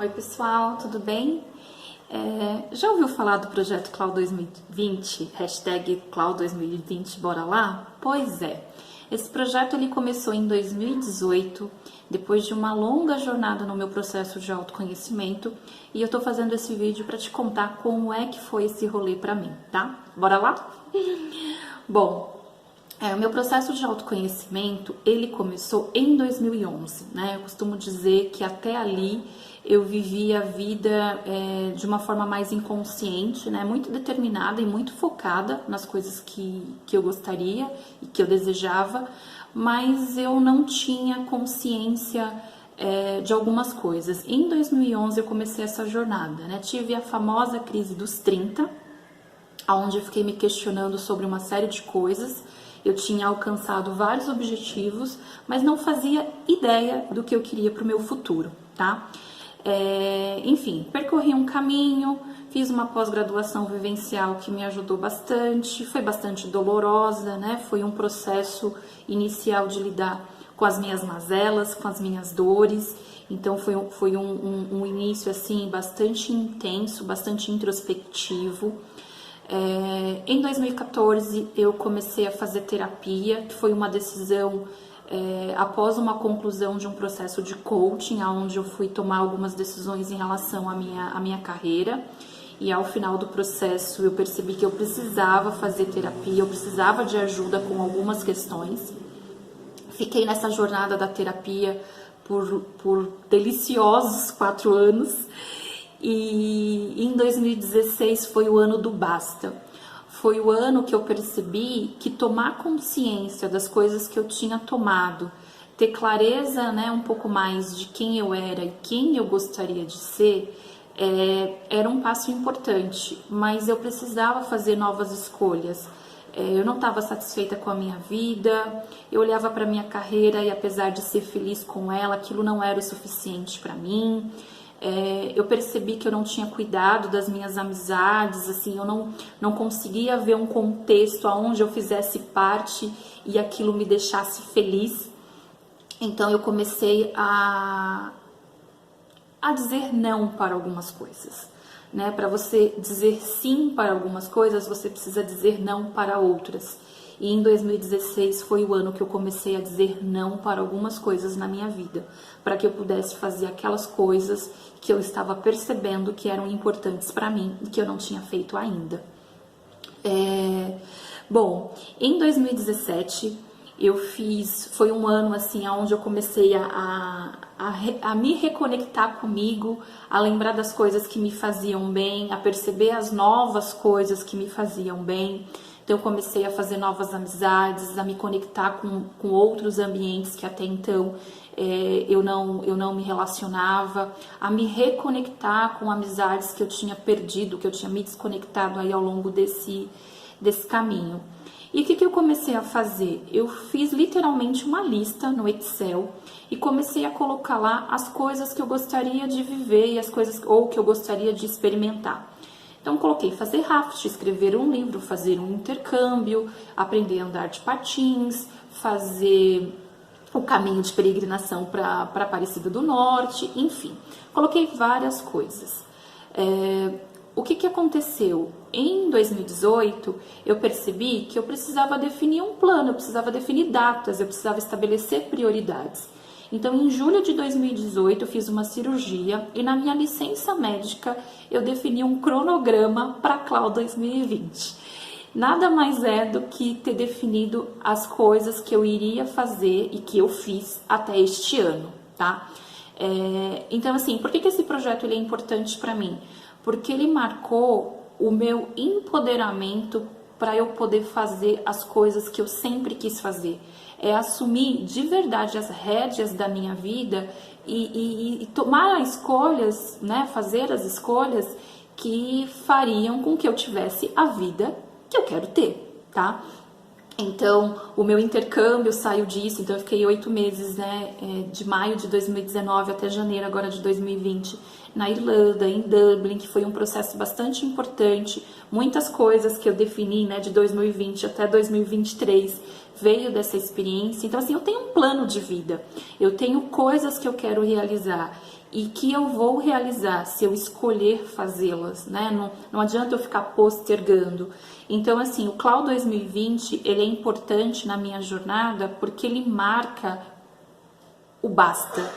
Oi pessoal, tudo bem? Já ouviu falar do projeto Cloud 2020, hashtag Cloud 2020, bora lá? Pois é, esse projeto ele começou em 2018, depois de uma longa jornada no meu processo de autoconhecimento, e eu tô fazendo esse vídeo para te contar como é que foi esse rolê para mim, tá? Bora lá? Bom, o meu processo de autoconhecimento, ele começou em 2011, né? Eu costumo dizer que até ali eu vivia a vida de uma forma mais inconsciente, né? Muito determinada e muito focada nas coisas que eu gostaria e que eu desejava, mas eu não tinha consciência de algumas coisas. Em 2011 eu comecei essa jornada, né? Tive a famosa crise dos 30, onde eu fiquei me questionando sobre uma série de coisas. Eu tinha alcançado vários objetivos, mas não fazia ideia do que eu queria para o meu futuro, tá? Enfim, percorri um caminho, fiz uma pós-graduação vivencial que me ajudou bastante, foi bastante dolorosa, né? Foi um processo inicial de lidar com as minhas mazelas, com as minhas dores. Então foi um início assim bastante intenso, bastante introspectivo. Em 2014 eu comecei a fazer terapia, que foi uma decisão após uma conclusão de um processo de coaching, onde eu fui tomar algumas decisões em relação à minha carreira, e ao final do processo eu percebi que eu precisava fazer terapia, eu precisava de ajuda com algumas questões. Fiquei nessa jornada da terapia por deliciosos 4 anos. E em 2016 foi o ano do basta. Foi o ano que eu percebi que tomar consciência das coisas que eu tinha tomado, ter clareza, né, um pouco mais de quem eu era e quem eu gostaria de ser, era um passo importante, mas eu precisava fazer novas escolhas. Eu não estava satisfeita com a minha vida, eu olhava para a minha carreira e apesar de ser feliz com ela, aquilo não era o suficiente para mim. Eu percebi que eu não tinha cuidado das minhas amizades, assim, eu não conseguia ver um contexto onde eu fizesse parte e aquilo me deixasse feliz. Então eu comecei a dizer não para algumas coisas, né? Para você dizer sim para algumas coisas, você precisa dizer não para outras. E em 2016 foi o ano que eu comecei a dizer não para algumas coisas na minha vida, para que eu pudesse fazer aquelas coisas que eu estava percebendo que eram importantes para mim e que eu não tinha feito ainda. Bom, em 2017 foi um ano assim onde eu comecei a me reconectar comigo, a lembrar das coisas que me faziam bem, a perceber as novas coisas que me faziam bem. Então eu comecei a fazer novas amizades, a me conectar com outros ambientes que até então eu não me relacionava, a me reconectar com amizades que eu tinha perdido, que eu tinha me desconectado aí ao longo desse caminho. E o que eu comecei a fazer? Eu fiz literalmente uma lista no Excel e comecei a colocar lá as coisas que eu gostaria de viver e as coisas ou que eu gostaria de experimentar. Então coloquei fazer raft, escrever um livro, fazer um intercâmbio, aprender a andar de patins, fazer o caminho de peregrinação para Aparecida do Norte, enfim, coloquei várias coisas. O que aconteceu? Em 2018, eu percebi que eu precisava definir um plano, eu precisava definir datas, eu precisava estabelecer prioridades. Então, em julho de 2018, eu fiz uma cirurgia e na minha licença médica eu defini um cronograma para a Cloud 2020. Nada mais é do que ter definido as coisas que eu iria fazer e que eu fiz até este ano, tá? Então, assim, por que esse projeto ele é importante para mim? Porque ele marcou o meu empoderamento para eu poder fazer as coisas que eu sempre quis fazer. Assumir de verdade as rédeas da minha vida e tomar escolhas, né, fazer as escolhas que fariam com que eu tivesse a vida que eu quero ter, tá? Então, o meu intercâmbio saiu disso, então eu fiquei 8 meses, né, de maio de 2019 até janeiro agora de 2020, na Irlanda, em Dublin, que foi um processo bastante importante. Muitas coisas que eu defini, né, de 2020 até 2023 veio dessa experiência. Então, assim, eu tenho um plano de vida, eu tenho coisas que eu quero realizar e que eu vou realizar se eu escolher fazê-las, né? Não adianta eu ficar postergando. Então, assim, o Cloud 2020, ele é importante na minha jornada porque ele marca o basta.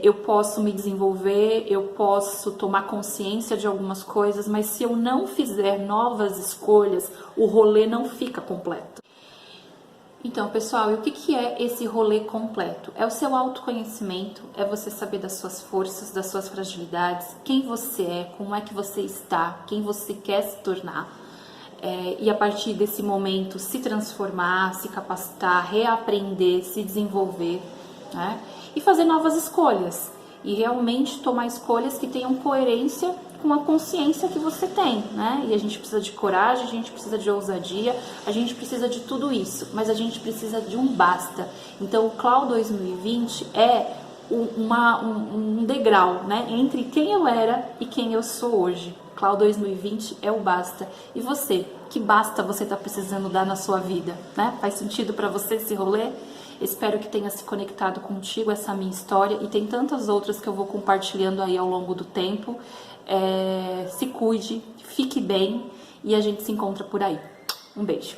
Eu posso me desenvolver, eu posso tomar consciência de algumas coisas, mas se eu não fizer novas escolhas, o rolê não fica completo. Então, pessoal, e o que é esse rolê completo? É o seu autoconhecimento, é você saber das suas forças, das suas fragilidades, quem você é, como é que você está, quem você quer se tornar. E a partir desse momento se transformar, se capacitar, reaprender, se desenvolver, né? E fazer novas escolhas e realmente tomar escolhas que tenham coerência com a consciência que você tem, né? E a gente precisa de coragem, a gente precisa de ousadia, a gente precisa de tudo isso, mas a gente precisa de um basta. Então o Cloud 2020 é um degrau, né, entre quem eu era e quem eu sou hoje. Cloud 2020 é o basta. E você? Que basta você está precisando dar na sua vida, né? Faz sentido para você esse rolê? Espero que tenha se conectado contigo essa minha história e tem tantas outras que eu vou compartilhando aí ao longo do tempo. Se cuide, fique bem e a gente se encontra por aí. Um beijo.